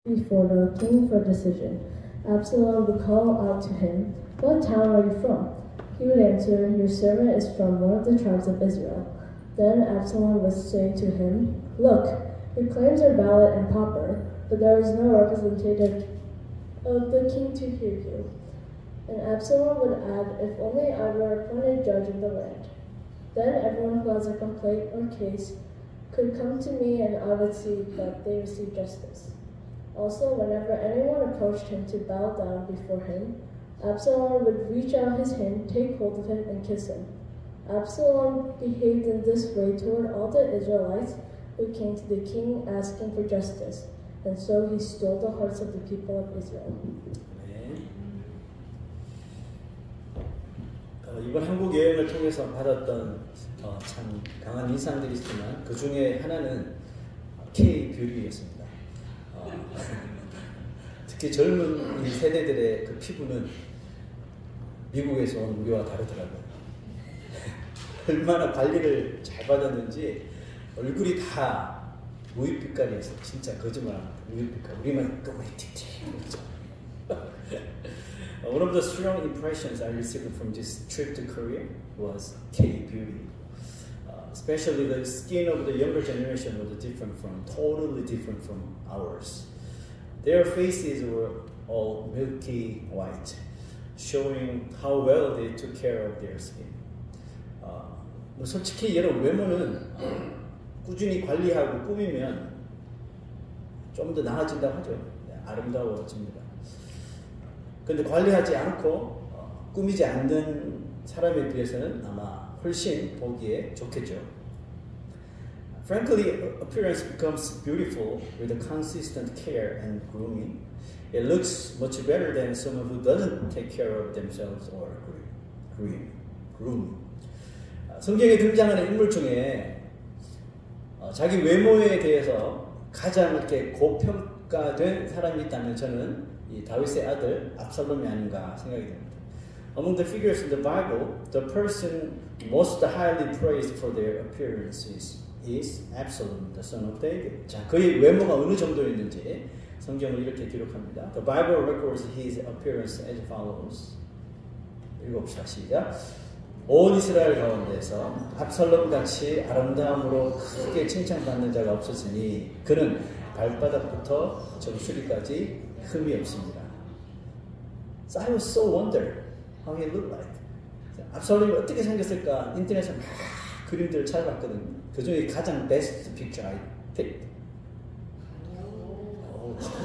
before the king for decision. Absalom would call out to him, "What town are you from?" He would answer, "Your servant is from one of the tribes of Israel." Then Absalom would say to him, "Look, your claims are valid and proper, but there is no representative of the king to hear you." And Absalom would add, "If only I were appointed judge of the land. Then everyone who has a complaint or case could come to me and I would see that they receive justice." Also, whenever anyone approached him to bow down before him, Absalom would reach out his hand, take hold of him, and kiss him. Absalom behaved in this way toward all the Israelites who came to the king asking for justice, and so he stole the hearts of the people of Israel. 이번 한국 여행을 통해서 받았던 참 강한 인상들이 있지만 그 중에 하나는 K-뷰티였습니다. 특히 젊은 이 세대들의 그 피부는 미국에서 온 우리와 다르더라고요. 얼마나 관리를 잘 받았는지 얼굴이 다 우유 빛깔이었어요. 진짜 거짓말합니다. 우유 빛깔. 우리만 꼬리 틱틱. One of the strong impressions I received from this trip to Korea was K-beauty. Especially the skin of the younger generation was totally different from ours. Their faces were all milky white, showing how well they took care of their skin. 솔직히 여러분 외모는 꾸준히 관리하고 꾸미면 좀 더 나아진다고 하죠. 아름다워집니다. 근데 관리하지 않고 꾸미지 않는 사람에 비해서는 아마 훨씬 보기에 좋겠죠. Frankly, appearance becomes beautiful with a consistent care and grooming. It looks much better than someone who doesn't take care of themselves or groom. 성경에 등장하는 인물 중에 자기 외모에 대해서 가장 이렇게 고평가된 사람이 있다면 저는 이 다윗의 아들 압살롬이 아닌가 생각이 됩니다. Among the figures in the Bible, the person most highly praised for their appearances is Absalom, the son of David. 자, 그의 외모가 어느 정도였는지 성경은 이렇게 기록합니다. The Bible records his appearance as follows. 읽어봅시다. 시작. 온 이스라엘 가운데서 압살롬 같이 아름다움으로 크게 칭찬받는 자가 없었으니 그는 발바닥부터 정수리까지 흠이 없습니다. So I was so wondered how he looked like. 압살롬이 어떻게 생겼을까 인터넷에 막 그림들을 찾아봤거든요. 그 중에 가장 best picture I picked.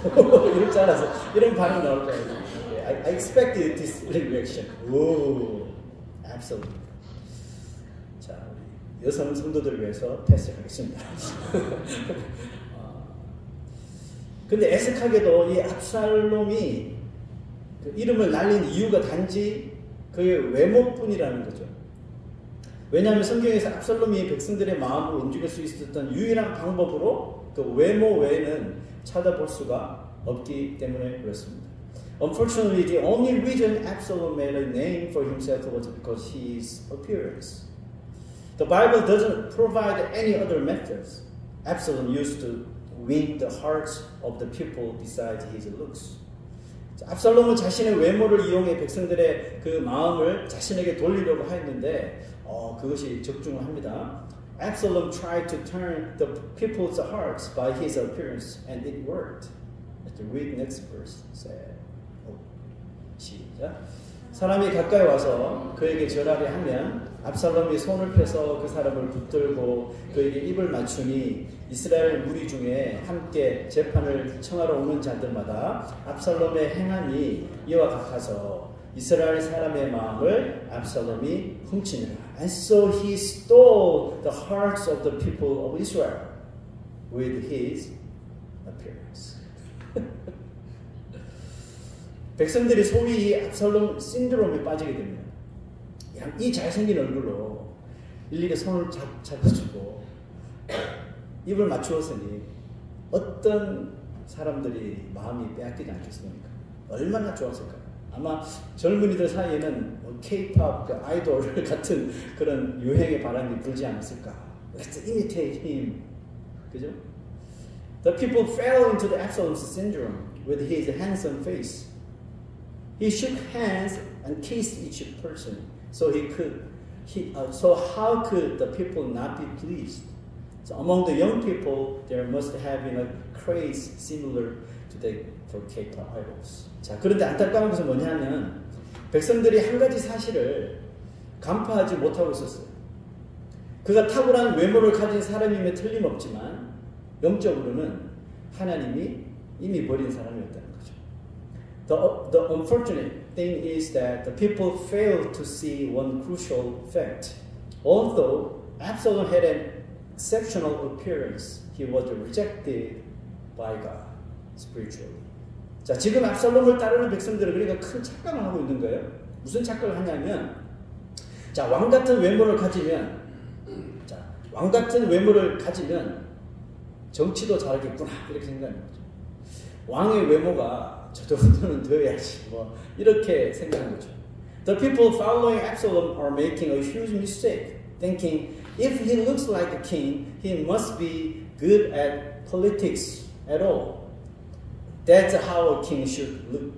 이럴 줄 알아서 이런 반응 나올 줄 알았어요. I expected this reaction. 오, absolutely. 자, 우리 여성 성도들을 위해서 패스하겠습니다. 근데 애석하게도 이 압살롬이 그 이름을 날린 이유가 단지 그의 외모뿐이라는 거죠. 왜냐하면 성경에서 압살롬이 백성들의 마음을 움직일 수 있었던 유일한 방법으로 그 외모 외에는 찾아볼 수가 없기 때문에 그렇습니다. Unfortunately, the only reason Absalom made a name for himself was because his appearance. The Bible doesn't provide any other methods Absalom used to win the hearts of the people besides his looks. 압살롬은 자신의 외모를 이용해 백성들의 그 마음을 자신에게 돌리려고 했는데 그것이 적중을 합니다. Absalom tried to turn the people's hearts by his appearance, and it worked. Let's read next verse. 시작. 사람이 가까이 와서 그에게 절하게 하면 압살롬이 손을 펴서 그 사람을 붙들고 그에게 입을 맞추니 이스라엘 무리 중에 함께 재판을 청하러 오는 자들마다 압살롬의 행함이 이와 같아서 이스라엘 사람의 마음을 압살롬이 훔치니라. And so he stole the hearts of the people of Israel with his appearance. 백성들이 소위 이 압살롬 신드롬에 빠지게 됩니다. 이 잘생긴 얼굴로 일일이 손을 잡아주고 입을 맞추었으니 어떤 사람들이 마음이 빼앗기지 않겠습니까? 얼마나 좋았을까요? 아마 젊은이들 사이에는 K-pop 그 아이돌 같은 그런 유행의 바람이 불지 않았을까? Let's imitate him. 그죠? The people fell into the Absalom syndrome with his handsome face. He shook hands and kissed each person, so how could the people not be pleased? So among the young people, there must have been a craze similar to the for K-pop idols. 자, 그런데 안타까운 것은 뭐냐면 백성들이 한 가지 사실을 간파하지 못하고 있었어요. 그가 탁월한 외모를 가진 사람임에 틀림없지만 영적으로는 하나님이 이미 버린 사람이었다는 거죠. The unfortunate thing is that the people failed to see one crucial fact. Although Absalom had an exceptional appearance, he was rejected by God spiritually. 자, 지금 압살롬을 따르는 백성들은 그러니까 큰 착각을 하고 있는 거예요. 무슨 착각을 하냐면, 자, 왕 같은 외모를 가지면, 정치도 잘하겠구나 이렇게 생각하는 거죠. 왕의 외모가 저 정도는 되어야지 뭐 이렇게 생각하는 거죠. The people following Absalom are making a huge mistake, thinking if he looks like a king, he must be good at politics at all. That's how a king should look.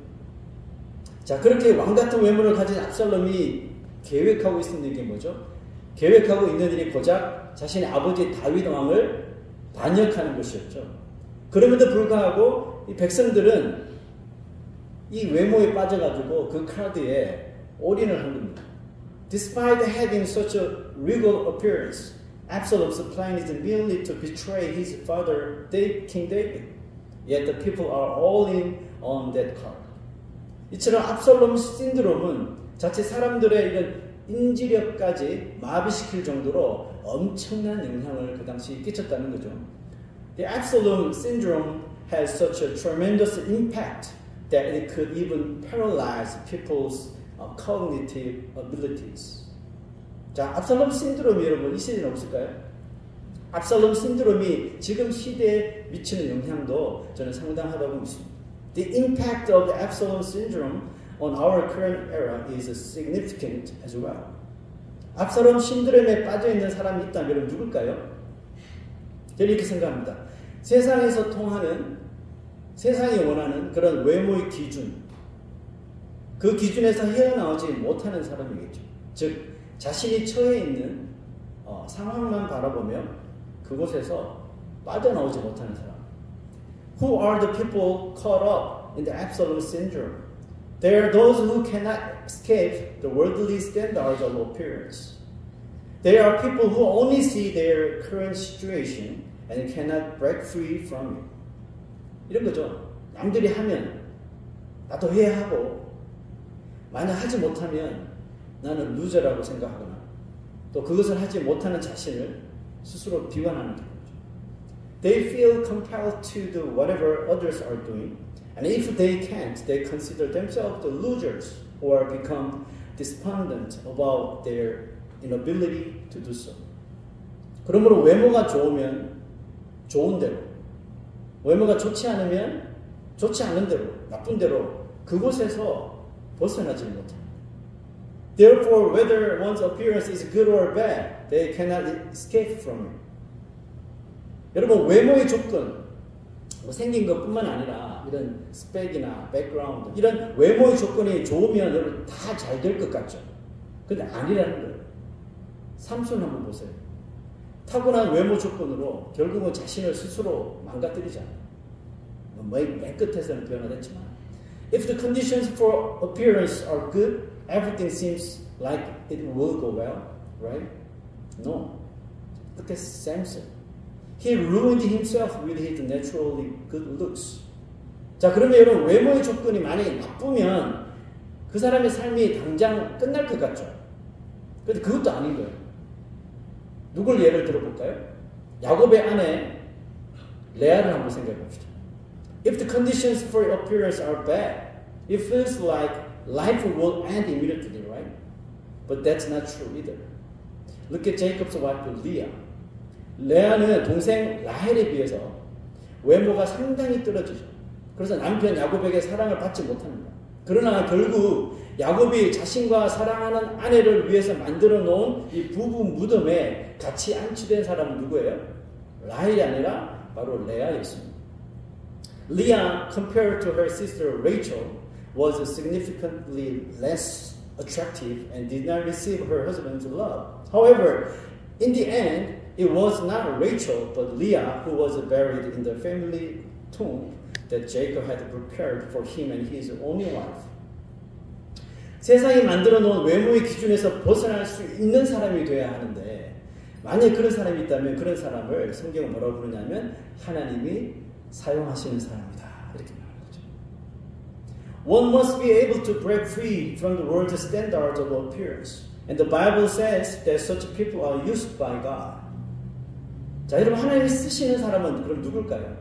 자, 그렇게 왕 같은 외모를 가진 압살롬이 계획하고 있는 게 뭐죠? 계획하고 있는 일이 고작 자신의 아버지 다윗 왕을 반역하는 것이었죠. 그럼에도 불구하고 이 백성들은 이 외모에 빠져가지고 그 카드에 올인을 한 겁니다. Despite having such a regal appearance, Absalom's plan is merely to betray his father, King David. Yet the people are all in on that card. 이처럼 압살롬 신드롬은 자칫 사람들의 이런 인지력까지 마비시킬 정도로 엄청난 영향을 그 당시 끼쳤다는 거죠. The Absalom syndrome has such a tremendous impact that it could even paralyze people's cognitive abilities. 자, 압살롬 신드롬이 여러분 이 시대는 없을까요? 압살롬 신드롬이 지금 시대에 미치는 영향도 저는 상당하다고 믿습니다. The impact of the Absalom syndrome on our current era is significant as well. 압살롬 신드롬에 빠져있는 사람이 있다면 여러분 누굴까요? 저는 이렇게 생각합니다. 세상에서 통하는, 세상이 원하는 그런 외모의 기준, 그 기준에서 헤어나오지 못하는 사람이겠죠. 즉, 자신이 처해 있는 상황만 바라보며 그곳에서 빠져나오지 못하는 사람. Who are the people caught up in the Absalom syndrome? They are those who cannot escape the worldly standards of appearance. They are people who only see their current situation and cannot break free from it. 이런 거죠. 남들이 하면 나도 해야 하고, 만약 하지 못하면 나는 루저라고 생각하거나 또 그것을 하지 못하는 자신을 스스로 비관하는 거죠. They feel compelled to do whatever others are doing, and if they can't, they consider themselves the losers or become despondent about their inability to do so. 그러므로 외모가 좋으면 좋은 대로, 외모가 좋지 않으면 좋지 않은 대로, 나쁜 대로 그곳에서 벗어나지 못합니다. Therefore, whether one's appearance is good or bad, they cannot escape from it. 여러분, 외모의 조건, 뭐 생긴 것뿐만 아니라 이런 스펙이나 백그라운드, 이런 외모의 조건이 좋으면 여러분 다 잘 될 것 같죠. 근데 아니라는 거예요. 삼손 한번 보세요. 타고난 외모 조건으로 결국은 자신을 스스로 망가뜨리잖아요. 맨 끝에서는 변화됐지만, if the conditions for appearance are good, everything seems like it will go well, right? No. Look at Samson. He ruined himself with his naturally good looks. 자, 그러면 여러분 외모의 조건이 만약에 나쁘면 그 사람의 삶이 당장 끝날 것 같죠? 근데 그것도 아닌 거예요. 누굴 예를 들어볼까요? 야곱의 아내 레아를 한번 생각해 봅시다. If the conditions for appearance are bad, it feels like life will end immediately, right? But that's not true either. Look at Jacob's wife Leah. 레아는 동생 라헬에 비해서 외모가 상당히 떨어지죠. 그래서 남편 야곱에게 사랑을 받지 못합니다. 그러나 결국 야곱이 자신과 사랑하는 아내를 위해서 만들어 놓은 이 부부 무덤에 같이 안치된 사람은 누구예요? 라헬이 아니라 바로 레아였습니다. Leah, compared to her sister Rachel, was significantly less attractive and did not receive her husband's love. However, in the end, it was not Rachel but Leah who was buried in the family tomb that Jacob had prepared for him and his only wife. 세상이 만들어 놓은 외모의 기준에서 벗어날 수 있는 사람이 돼야 하는데 만약에 그런 사람이 있다면 그런 사람을 성경은 뭐라고 부르냐면 하나님이 사용하시는 사람이다 이렇게 말하는 거죠. One must be able to break free from the world's standards of appearance. And the Bible says that such people are used by God. 자, 여러분 하나님이 쓰시는 사람은 그럼 누굴까요?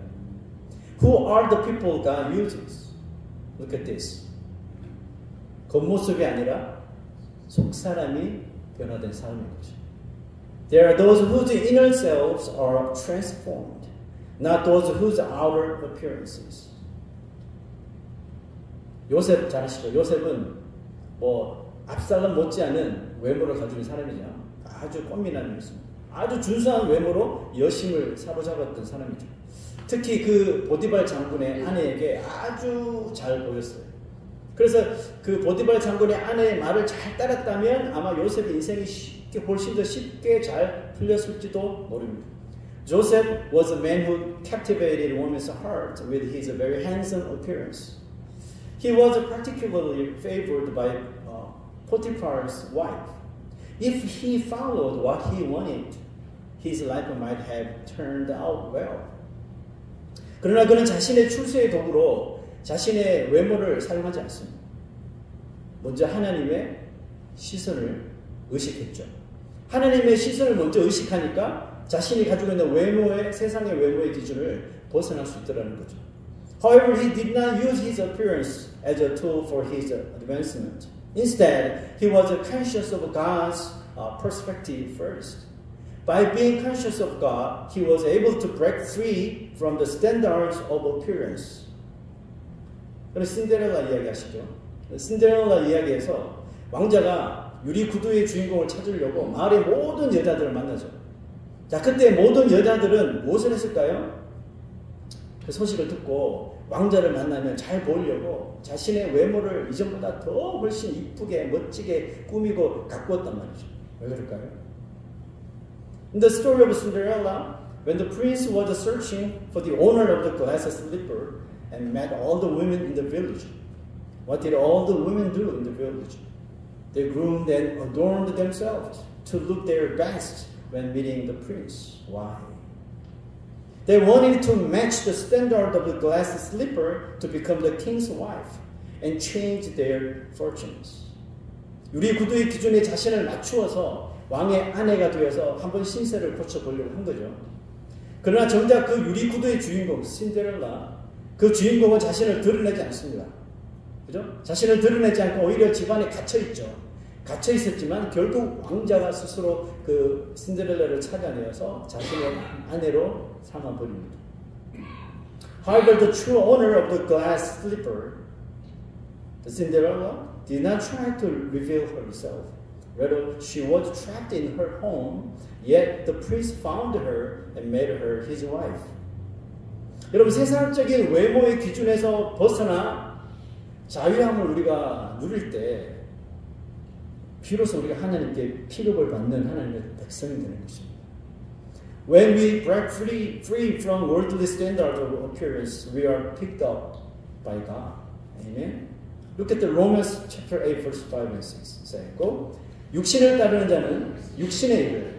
Who are the people God uses? Look at this. 겉모습이 아니라 속사람이 변화된 사람인 거죠. There are those whose inner selves are transformed, not those whose outer appearances. 요셉 잘 아시죠? 요셉은 뭐 압살롬 못지않은 외모를 가지고 있는 사람이죠. 아주 꽃미남 모습. 아주 준수한 외모로 여심을 사로잡았던 사람이죠. 특히 그 보디발 장군의 아내에게 아주 잘 보였어요. 그래서 그 보디발 장군의 아내의 말을 잘 따랐다면 아마 요셉의 인생이 훨씬 더 쉽게 잘 풀렸을지도 모릅니다. Joseph was a man who captivated women's hearts with his very handsome appearance. He was particularly favored by Potiphar's wife. If he followed what he wanted, his life might have turned out well. 그러나 그는 자신의 출세의 도구로 자신의 외모를 사용하지 않습니다. 먼저 하나님의 시선을 의식했죠. 하나님의 시선을 먼저 의식하니까 자신이 가지고 있는 외모의 세상의 외모의 기준을 벗어날 수 있더라는 거죠. However, he did not use his appearance as a tool for his advancement. Instead, he was conscious of God's perspective first. By being conscious of God, he was able to break free from the standards of appearance. 그럼 신데렐라 이야기 아시죠? 신데렐라 이야기에서 왕자가 유리 구두의 주인공을 찾으려고 마을의 모든 여자들을 만나죠. 자, 그때 모든 여자들은 무엇을 했을까요? 그 소식을 듣고 왕자를 만나면 잘 보이려고 자신의 외모를 이전보다 더 훨씬 이쁘게 멋지게 꾸미고 가꾸었단 말이죠. 왜 그럴까요? In the story of Cinderella, when the prince was searching for the owner of the glass slipper and met all the women in the village, what did all the women do in the village? They groomed and adorned themselves to look their best when meeting the prince. Why? They wanted to match the standard of the glass slipper to become the king's wife and change their fortunes. 유리 구두의 기준에 자신을 맞추어서 왕의 아내가 되어서 한번 신세를 고쳐보려고 한 거죠. 그러나 정작 그 유리 구두의 주인공 신데렐라, 그 주인공은 자신을 드러내지 않습니다. 그죠? 자신을 드러내지 않고 오히려 집안에 갇혀있죠. 갇혀있었지만 결국 왕자가 스스로 그 신데렐라를 찾아내어서 자신의 아내로 삼아버립니다. However, the true owner of the glass slipper, the Cinderella, did not try to reveal herself. Rather, she was trapped in her home, yet the prince found her and made her his wife. 여러분, 세상적인 외모의 기준에서 벗어나 자유함을 우리가 누릴 때 비로소 우리가 하나님께 피력을 받는 하나님의 백성이 되는 것입니다. When we break free from worldly standards of appearance, we are picked up by God. Amen. Look at the Romans chapter 8, verse 5 and 6. Say, go. 육신을 따르는 자는 육신의 일을,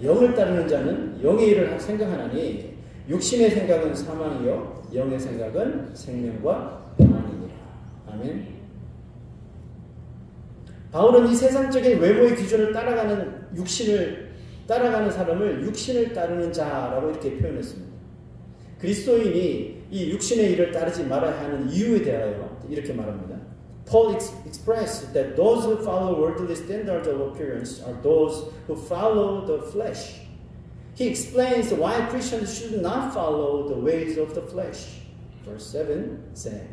영을 따르는 자는 영의 일을 생각하나니 육신의 생각은 사망이요 영의 생각은 생명과 평안이니라. 아멘. 바울은 이 세상적인 외모의 기준을 따라가는 사람을 육신을 따르는 자라고 이렇게 표현했습니다. 그리스도인이 이 육신의 일을 따르지 말아야 하는 이유에 대하여 이렇게 말합니다. Paul expressed that those who follow worldly standards of appearance are those who follow the flesh. He explains why Christians should not follow the ways of the flesh. Verse 7 says,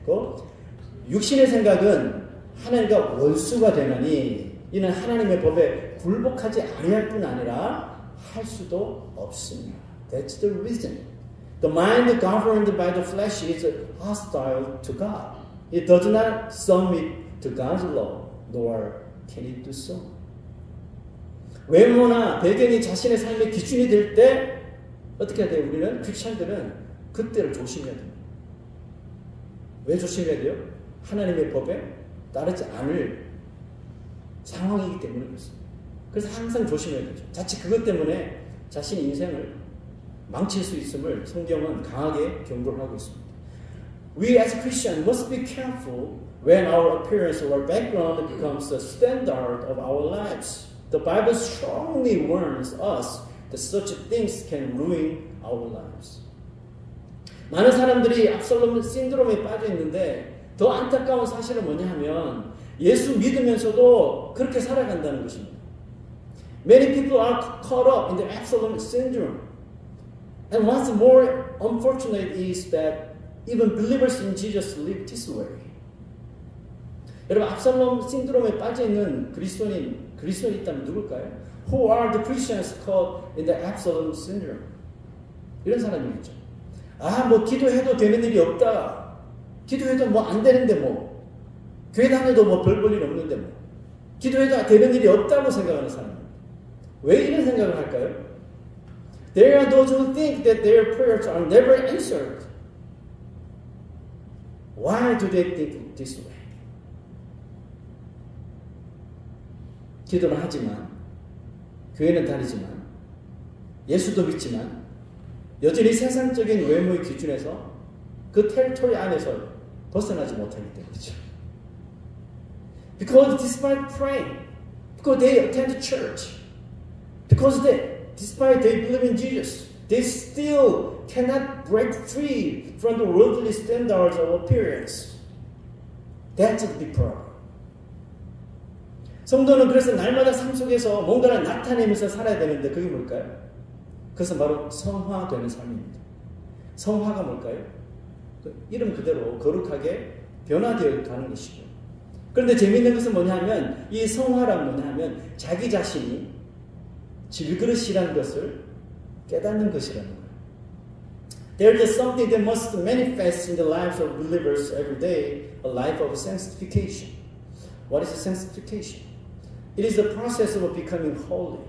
육신의 생각은 하나님과 원수가 되나니 이는 하나님의 법에 굴복하지 아니할 뿐 아니라 할 수도 없습니다. That's the reason. The mind governed by the flesh is hostile to God. It does not submit to God's law, nor can it do so. 외모나 배경이 자신의 삶의 기준이 될 때 어떻게 해야 돼요? 우리는 크리스천들은 그때를 조심해야 됩니다. 왜 조심해야 돼요? 하나님의 법에 따르지 않을 상황이기 때문에 그렇습니다. 그래서 항상 조심해야 되죠. 자칫 그것 때문에 자신 인생을 망칠 수 있음을 성경은 강하게 경고를 하고 있습니다. We as Christians must be careful when our appearance or background becomes the standard of our lives. The Bible strongly warns us that such things can ruin our lives. 많은 사람들이 압살롬 신드롬에 빠져 있는데 더 안타까운 사실은 뭐냐 하면 예수 믿으면서도 그렇게 살아간다는 것입니다. Many people are caught up in the Absalom syndrome. And what's more unfortunate is that even believers in Jesus live this way. 여러분, 압살롬 신드롬에 빠져 있는 그리스도인이 있다면 누굴까요? Who are the Christians caught in the Absalom syndrome? 이런 사람이겠죠. 뭐 기도해도 되는 일이 없다. 기도해도 뭐 안 되는데 뭐. 교회 다녀도 뭐 별 볼 일 없는데 뭐. 기도해도 되는 일이 없다고 생각하는 사람입니다. 왜 이런 생각을 할까요? There are those who think that their prayers are never answered. Why do they think this way? 기도는 하지만, 교회는 다니지만, 예수도 믿지만, 여전히 세상적인 외모의 기준에서 그 테리토리 안에서 벗어나지 못하기 때문이죠. Because despite praying, because they attend church, because despite they believe in Jesus, they still cannot break free from the worldly standards of appearance. That's the big problem. 성도는 그래서 날마다 삶 속에서 뭔가를 나타내면서 살아야 되는데 그게 뭘까요? 그것은 바로 성화되는 삶입니다. 성화가 뭘까요? 이름 그대로 거룩하게 변화되어 가는 것이죠. 그런데 재미있는 것은 뭐냐면 이 성화란 뭐냐면 자기 자신이 질그릇이라는 것을 깨닫는 것이라는 거예요. There is something that must manifest in the lives of believers every day, a life of sanctification. What is sanctification? It is the process of becoming holy.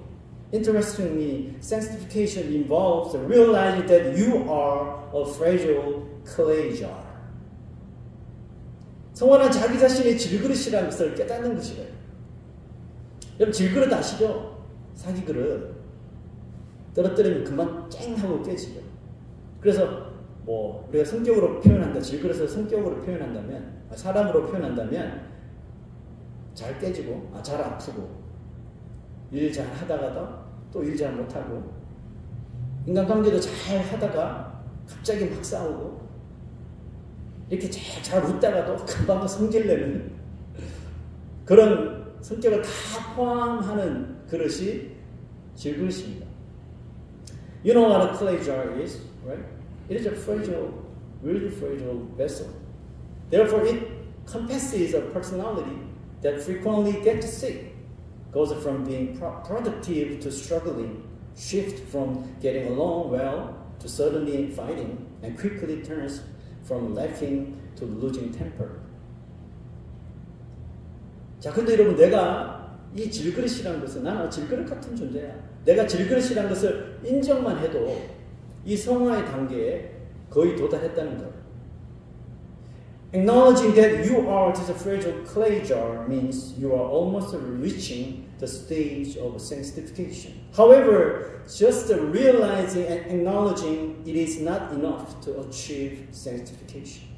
Interestingly, sanctification involves realizing that you are a fragile clay jar. 성화는 자기 자신의 질그릇이라는 것을 깨닫는 것이래요. 여러분 질그릇 아시죠? 사기 그릇. 떨어뜨리면 금방 쨍 하고 깨지죠. 그래서 뭐 우리가 성격으로 표현한다. 질그릇을 성격으로 표현한다면 사람으로 표현한다면 잘 깨지고 잘 아프고 일 잘 하다가도 또 일 잘 못하고 인간관계도 잘 하다가 갑자기 막 싸우고 이렇게 잘 웃다가도 금방 성질내는 그런 성격을 다 포함하는 그릇이 질그릇입니다. You know what a clay jar is, right? It is a fragile, really fragile vessel. Therefore, it encompasses a personality that frequently gets sick, goes from being productive to struggling, shifts from getting along well to suddenly fighting, and quickly turns from laughing to losing temper. 자, 근데 여러분, 내가 이 질그릇이라는 것은 나는 질그릇 같은 존재야. 내가 질그릇이라는 것을 인정만 해도 이 성화의 단계에 거의 도달했다는 것. Acknowledging that you are just a fragile clay jar means you are almost reaching the stage of sanctification. However, just realizing and acknowledging it is not enough to achieve sanctification.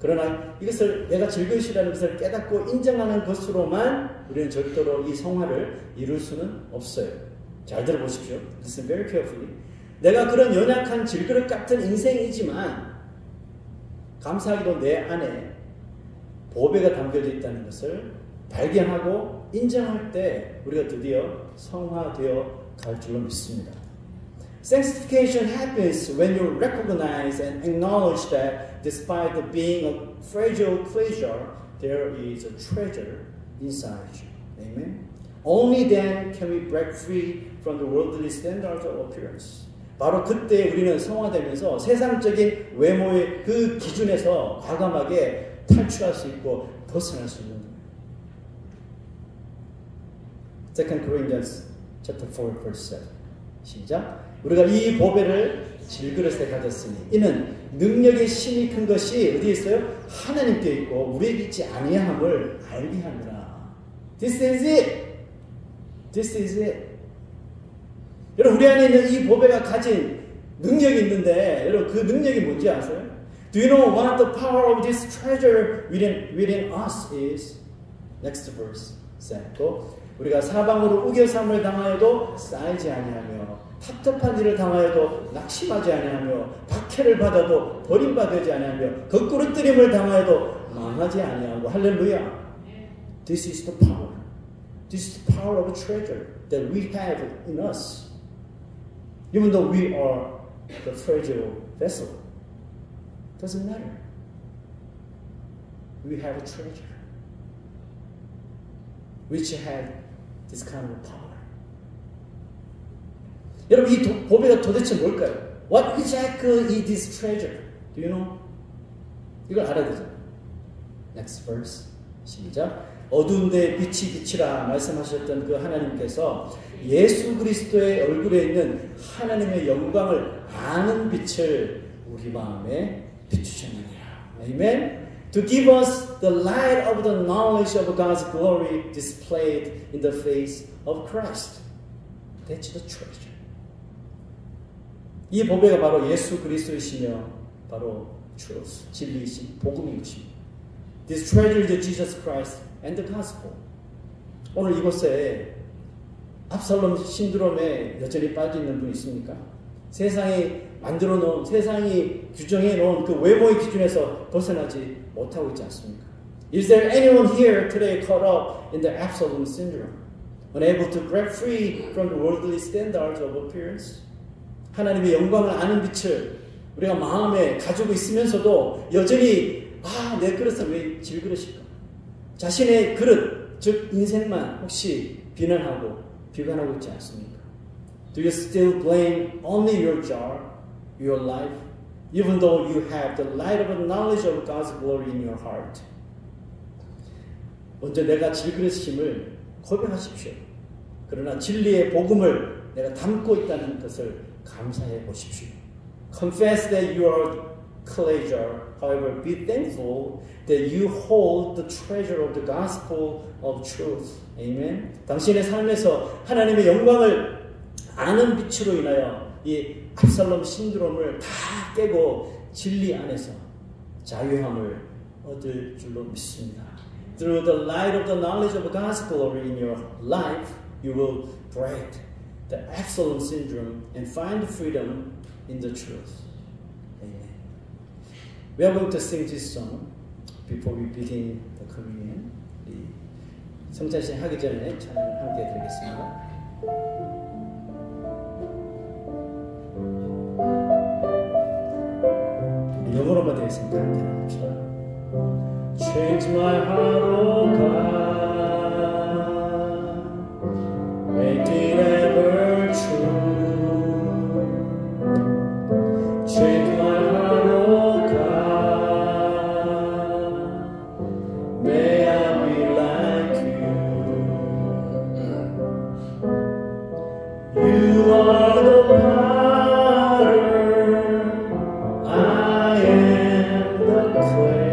그러나 이것을 내가 질그릇이라는 것을 깨닫고 인정하는 것으로만 우리는 절대로 이 성화를 이룰 수는 없어요. 잘 들어보십시오. Listen very carefully. 내가 그런 연약한 질그릇 같은 인생이지만 감사하게도 내 안에 보배가 담겨져 있다는 것을 발견하고 인정할 때 우리가 드디어 성화되어 갈 줄로 믿습니다. Sanctification happens when you recognize and acknowledge that despite being a fragile clay jar, there is a treasure inside you. Amen. Only then can we break free from the worldly standards of appearance. 바로 그때 우리는 성화되면서 세상적인 외모의 그 기준에서 과감하게 탈출할 수 있고 벗어날 수 있는 거예요. 2 Corinthians chapter 4 verse 7 시작. 우리가 이 보배를 질그릇에 가졌으니 이는 능력의 힘이 큰 것이 어디에 있어요? 하나님께 있고 우리에게 있지 아니함을 알게 하느라. This is it. This is it. 여러분 우리 안에 있는 이 보배가 가진 능력이 있는데 여러분 그 능력이 뭔지 아세요? Do you know one of the power of this treasure within us is next verse said. 또 우리가 사방으로 우겨삼을 당하여도 쌓이지 아니하며 탑탑한 일을 당하여도 낙심하지 아니하며 박해를 받아도 버림받지 아니하며 거꾸로뜨림을 당하여도 망하지 아니하고 할렐루야. This is the power. This is the power of a treasure that we have in us. Even though we are the fragile vessel, doesn't matter. We have a treasure which had this kind of power. 여러분 이 보배가 도대체 뭘까요? What exactly is this treasure? Do you know? 이걸 알아야 되잖아요. Next verse. 시작. 어두운 데에 빛이 비치라 말씀하셨던 그 하나님께서 예수 그리스도의 얼굴에 있는 하나님의 영광을 아는 빛을 우리 마음에 비추셨느니라. 아멘. To give us the light of the knowledge of God's glory displayed in the face of Christ. That's the treasure. 이 보배가 바로 예수 그리스도이시며 바로 truth, 진리이신 복음인 것입니다. This treasure is Jesus Christ and the gospel. 오늘 이곳에 압살롬 신드롬에 여전히 빠져 있는 분 있습니까? 세상이 만들어 놓은, 세상이 규정해 놓은 그 외모의 기준에서 벗어나지 못하고 있지 않습니까? Is there anyone here today caught up in the Absalom syndrome? Unable to break free from the worldly standards of appearance? 하나님의 영광을 아는 빛을 우리가 마음에 가지고 있으면서도 여전히 내 그릇은 왜 질그릇일까? 자신의 그릇, 즉 인생만 혹시 비난하고 비관하고 있지 않습니까? Do you still blame only your jar, your life, even though you have the light of the knowledge of God's glory in your heart? 먼저 내가 질그릇임을 고백하십시오. 그러나 진리의 복음을 내가 담고 있다는 것을 감사해 보십시오. Confess that you are clay jar. However, be thankful that you hold the treasure of the gospel of truth. Amen. 당신의 삶에서 하나님의 영광을 아는 빛으로 인하여 이 압살롬 신드롬을 다 깨고 진리 안에서 자유함을 얻을 줄로 믿습니다. Through the light of the knowledge of God's glory in your life, you will break the Absalom syndrome and find freedom in the truth. Amen. We are going to sing this song before we begin the communion. 성찬식 하기 전에 찬양 함께 드리겠습니다. 영어로만 되어 있으니까 함께 합시다. Change my heart, oh God, make it ever true. Change my heart, oh God, may I be like you. You are the potter, I am the clay.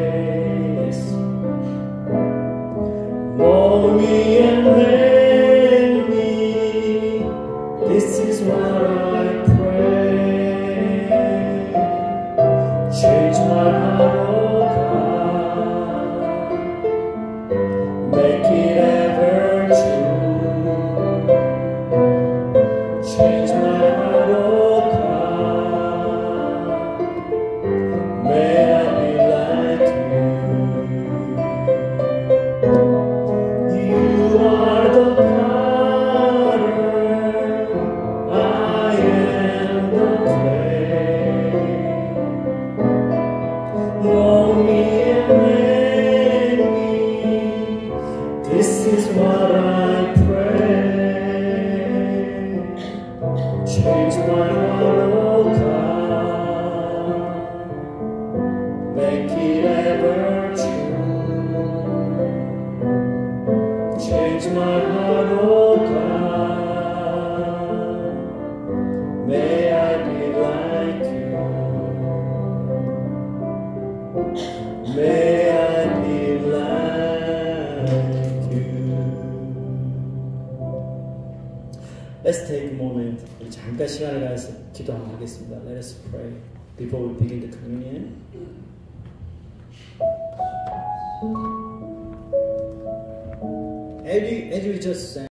May I be like you. May I be like you. Let's take a moment. 우리 잠깐 시간을 가져서 기도 한번 하겠습니다. Let us pray before we begin the communion. As we just sang.